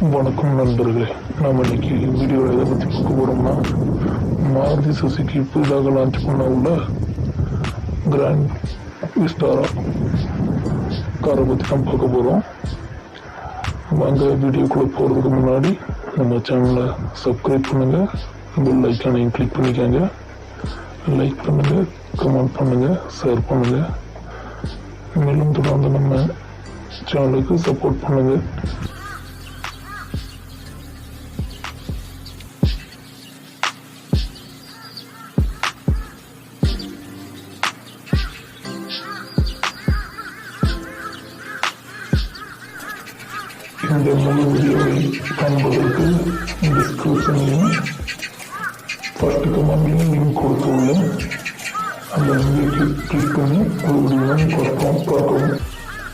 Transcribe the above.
வணக்கம் நண்பர்களே. நம்ம இன்னைக்கு வீடியோவில் எதை பற்றி பார்க்க போகிறோம்னா, மாருதி சுசுகி புதிதாக லான்ச் பண்ண உள்ள கிராண்ட் விஸ்டாரா காரை பற்றி தான் பார்க்க போகிறோம். வாங்க வீடியோக்குள்ளே போகிறதுக்கு முன்னாடி நம்ம சேனலை சப்ஸ்கிரைப் பண்ணுங்கள், பெல் ஐக்கானையும் கிளிக் பண்ணிக்கோங்க. லைக் பண்ணுங்கள், கமெண்ட் பண்ணுங்கள், ஷேர் பண்ணுங்கள். மேலும் தொடர்ந்து நம்ம சேனலுக்கு சப்போர்ட் பண்ணுங்கள். இந்த முழு வீடியோவை காண்பதற்கு டிஸ்கிரிப்ஷன்லையும் ஃபர்ஸ்ட் கமெண்ட்லையும் லிங்க் கொடுத்துள்ளேன். அந்த லிங்கை கிளிக் பண்ணி ஒரு வீடியோவை பார்க்கவும்.